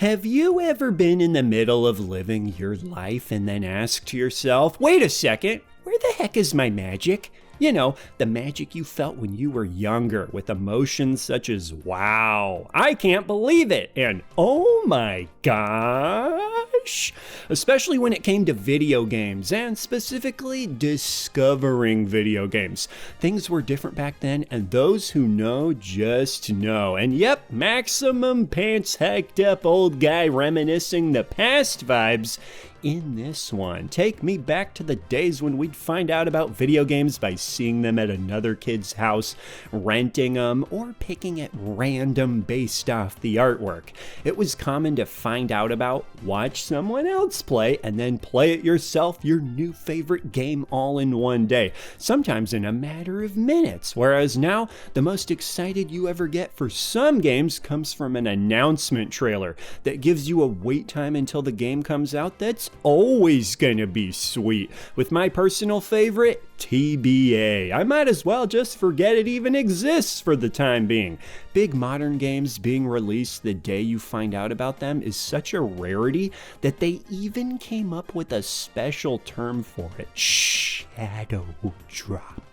Have you ever been in the middle of living your life and then asked yourself, wait a second, where the heck is my magic? You know, the magic you felt when you were younger, with emotions such as, wow, I can't believe it, and oh my gosh. Especially when it came to video games, and specifically discovering video games. Things were different back then, and those who know just know. And yep, maximum pants hiked up old guy reminiscing the past vibes in this one. Take me back to the days when we'd find out about video games by seeing them at another kid's house, renting them, or picking at random based off the artwork. It was common to find out about, watch someone else play, and then play it yourself, your new favorite game all in one day, sometimes in a matter of minutes. Whereas now, the most excited you ever get for some games comes from an announcement trailer that gives you a wait time until the game comes out that's always gonna be sweet. With my personal favorite, TBA. I might as well just forget it even exists for the time being. Big modern games being released the day you find out about them is such a rarity that they even came up with a special term for it: shadow drop.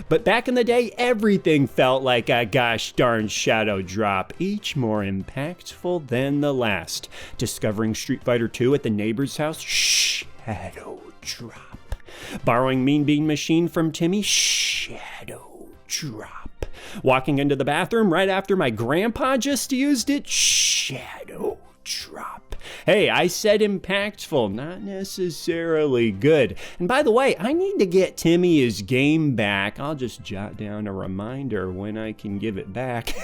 But back in the day, everything felt like a gosh darn shadow drop, each more impactful than the last. Discovering Street Fighter 2 at the neighbor's house, shadow drop. Borrowing Mean Bean Machine from Timmy, shadow drop. Walking into the bathroom right after my grandpa just used it, shadow drop. Hey, I said impactful, not necessarily good. And by the way, I need to get Timmy his game back. I'll just jot down a reminder when I can give it back.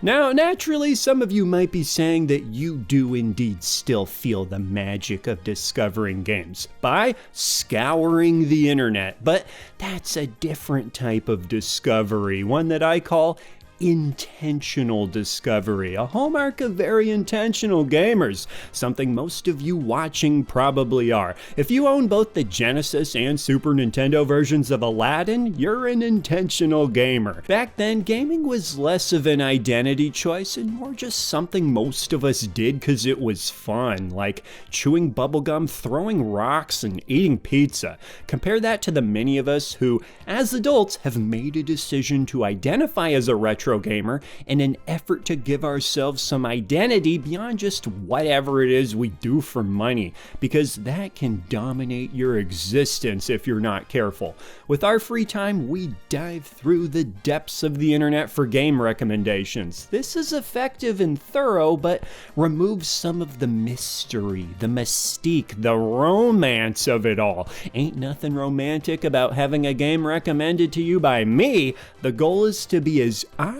Now, naturally, some of you might be saying that you do indeed still feel the magic of discovering games by scouring the internet, but that's a different type of discovery, one that I call intentional discovery, a hallmark of very intentional gamers, something most of you watching probably are. If you own both the Genesis and Super Nintendo versions of Aladdin, you're an intentional gamer. Back then, gaming was less of an identity choice and more just something most of us did because it was fun, like chewing bubblegum, throwing rocks, and eating pizza. Compare that to the many of us who, as adults, have made a decision to identify as a retro gamer in an effort to give ourselves some identity beyond just whatever it is we do for money, because that can dominate your existence if you're not careful. With our free time, we dive through the depths of the internet for game recommendations. This is effective and thorough, but removes some of the mystery, the mystique, the romance of it all. Ain't nothing romantic about having a game recommended to you by me. The goal is to be as awkward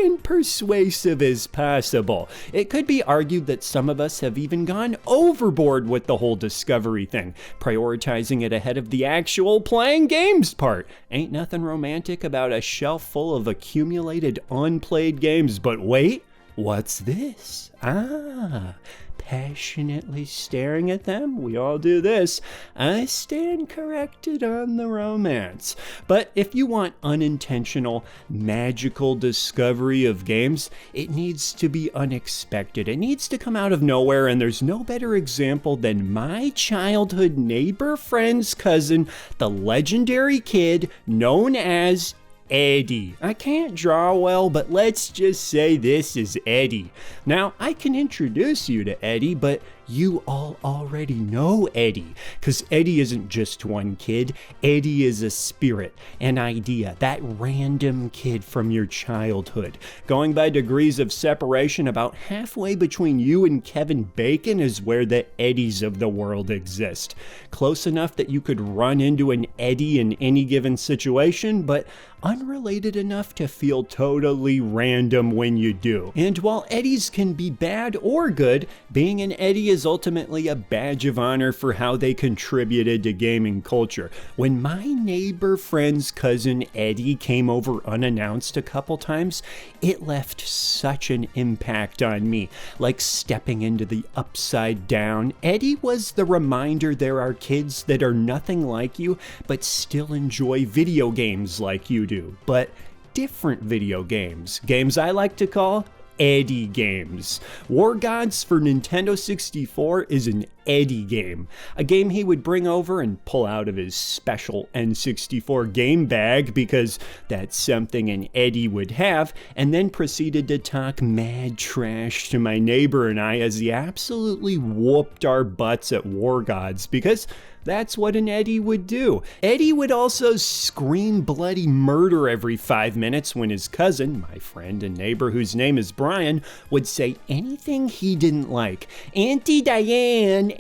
and persuasive as possible. It could be argued that some of us have even gone overboard with the whole discovery thing, prioritizing it ahead of the actual playing games part. Ain't nothing romantic about a shelf full of accumulated unplayed games, but wait, what's this? Passionately staring at them, we all do this. I stand corrected on the romance. But if you want unintentional, magical discovery of games, it needs to be unexpected. It needs to come out of nowhere, and there's no better example than my childhood neighbor friend's cousin, the legendary kid known as Eddie. I can't draw well, but let's just say this is Eddie. Now, I can introduce you to Eddie, but you all already know Eddie, because Eddie isn't just one kid. Eddie is a spirit, an idea, that random kid from your childhood. Going by degrees of separation, about halfway between you and Kevin Bacon is where the Eddies of the world exist. Close enough that you could run into an Eddie in any given situation, but unrelated enough to feel totally random when you do. And while Eddies can be bad or good, being an Eddie is ultimately a badge of honor for how they contributed to gaming culture. When my neighbor friend's cousin Eddie came over unannounced a couple times, it left such an impact on me, like stepping into the upside down. Eddie was the reminder there are kids that are nothing like you, but still enjoy video games like you do, but different video games. Games I like to call Eddie games. War Gods for Nintendo 64 is an Eddie game, a game he would bring over and pull out of his special N64 game bag because that's something an Eddie would have, and then proceeded to talk mad trash to my neighbor and I as he absolutely whooped our butts at War Gods because that's what an Eddie would do. Eddie would also scream bloody murder every 5 minutes when his cousin, my friend and neighbor whose name is Brian, would say anything he didn't like. Auntie Diane,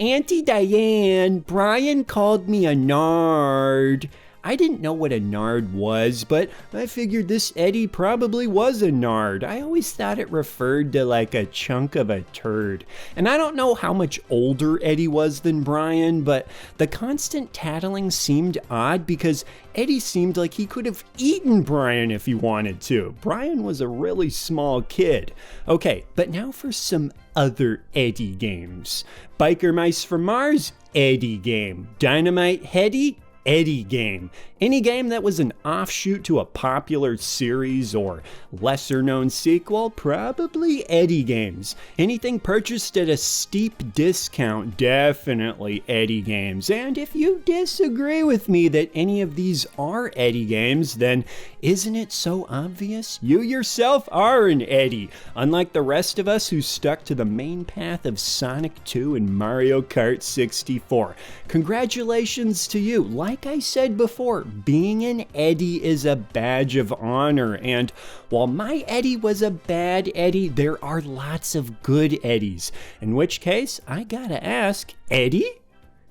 Brian called me a nard. I didn't know what a nard was, but I figured this Eddie probably was a nard. I always thought it referred to like a chunk of a turd. And I don't know how much older Eddie was than Brian, but the constant tattling seemed odd because Eddie seemed like he could have eaten Brian if he wanted to. Brian was a really small kid. Okay, but now for some other Eddie games. Biker Mice from Mars, Eddie game. Dynamite Headdy, Eddie game. Any game that was an offshoot to a popular series or lesser known sequel, probably Eddie games. Anything purchased at a steep discount, definitely Eddie games. And if you disagree with me that any of these are Eddie games, then isn't it so obvious? You yourself are an Eddie, unlike the rest of us who stuck to the main path of Sonic 2 and Mario Kart 64. Congratulations to you. Like I said before, being an Eddie is a badge of honor, and while my Eddie was a bad Eddie, there are lots of good Eddies, in which case I gotta ask, Eddie?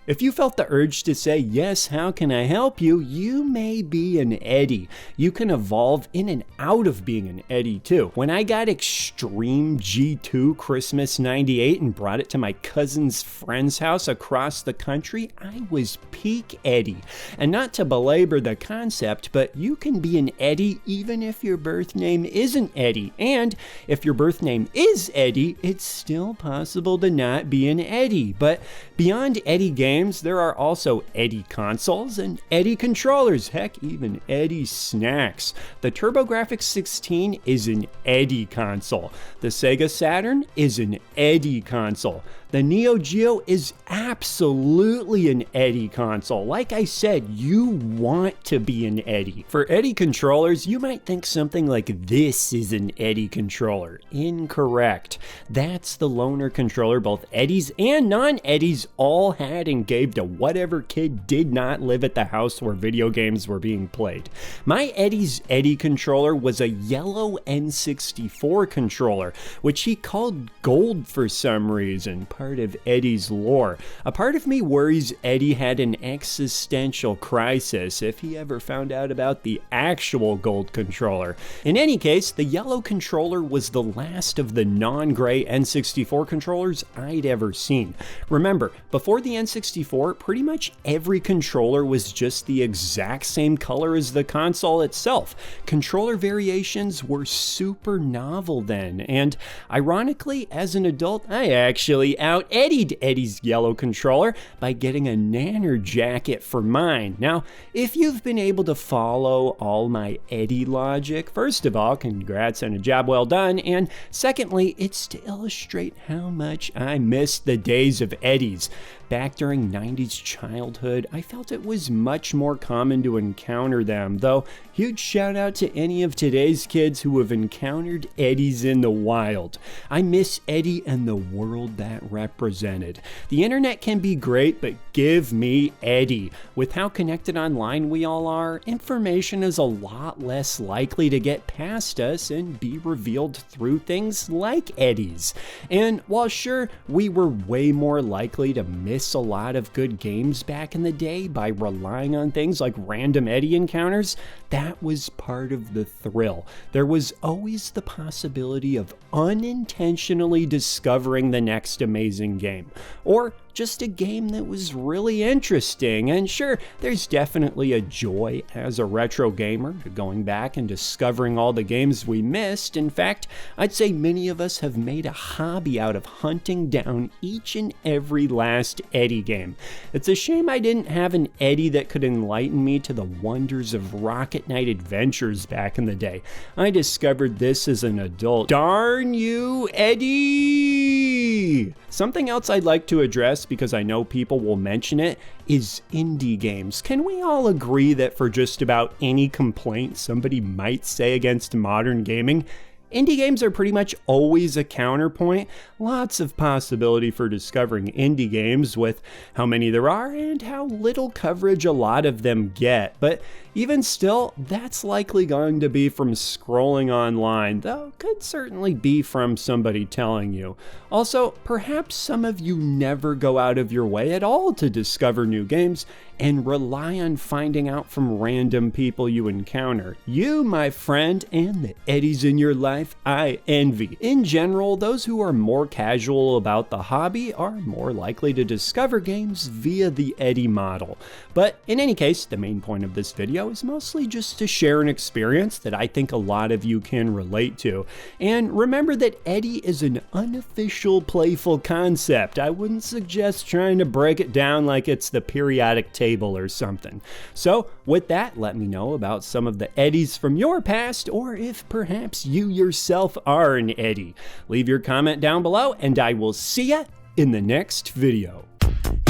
If you felt the urge to say, yes, how can I help you? You may be an Eddie. You can evolve in and out of being an Eddie too. When I got Extreme G2 Christmas 98 and brought it to my cousin's friend's house across the country, I was peak Eddie. And not to belabor the concept, but you can be an Eddie even if your birth name isn't Eddie. And if your birth name is Eddie, it's still possible to not be an Eddie. But beyond Eddie games, there are also Eddie consoles and Eddie controllers, heck, even Eddie snacks. The TurboGrafx 16 is an Eddie console. The Sega Saturn is an Eddie console. The Neo Geo is absolutely an Eddie console. Like I said, you want to be an Eddie. For Eddie controllers, you might think something like this is an Eddie controller. Incorrect. That's the loaner controller both Eddies and non-Eddies all had and gave to whatever kid did not live at the house where video games were being played. My Eddie's Eddie controller was a yellow N64 controller, which he called gold for some reason. Part of Eddie's lore. A part of me worries Eddie had an existential crisis if he ever found out about the actual gold controller. In any case, the yellow controller was the last of the non-gray N64 controllers I'd ever seen. Remember, before the N64, pretty much every controller was just the exact same color as the console itself. Controller variations were super novel then, and ironically, as an adult, I actually out-Eddied Eddie's yellow controller by getting a Nanner jacket for mine. Now, if you've been able to follow all my Eddie logic, first of all, congrats on a job well done, and secondly, it's to illustrate how much I miss the days of Eddies. Back during 90s childhood, I felt it was much more common to encounter them, though huge shout out to any of today's kids who have encountered Eddies in the wild. I miss Eddie and the world that represented. The internet can be great, but give me Eddie. With how connected online we all are, information is a lot less likely to get past us and be revealed through things like Eddies. And while sure, we were way more likely to miss a lot of good games back in the day by relying on things like random Eddie encounters, that was part of the thrill. There was always the possibility of unintentionally discovering the next amazing game, or just a game that was really interesting. And sure, there's definitely a joy as a retro gamer to going back and discovering all the games we missed. In fact, I'd say many of us have made a hobby out of hunting down each and every last Eddie game. It's a shame I didn't have an Eddie that could enlighten me to the wonders of Rocket Knight Adventures back in the day. I discovered this as an adult. Darn you, Eddie! Something else I'd like to address, because I know people will mention it, is indie games. Can we all agree that for just about any complaint somebody might say against modern gaming, indie games are pretty much always a counterpoint? Lots of possibility for discovering indie games with how many there are and how little coverage a lot of them get. But even still, that's likely going to be from scrolling online, though could certainly be from somebody telling you. Also, perhaps some of you never go out of your way at all to discover new games and rely on finding out from random people you encounter. You, my friend, and the Eddies in your life, I envy. In general, those who are more casual about the hobby are more likely to discover games via the Eddie model. But in any case, the main point of this video is mostly just to share an experience that I think a lot of you can relate to. And remember that Eddie is an unofficial, playful concept. I wouldn't suggest trying to break it down like it's the periodic table or something. So with that, let me know about some of the Eddies from your past, or if perhaps you yourself are an Eddie. Leave your comment down below, and I will see ya in the next video.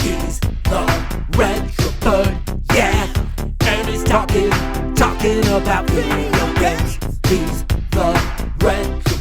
He's the retro bird, yeah, and he's talking about video games. He's the retro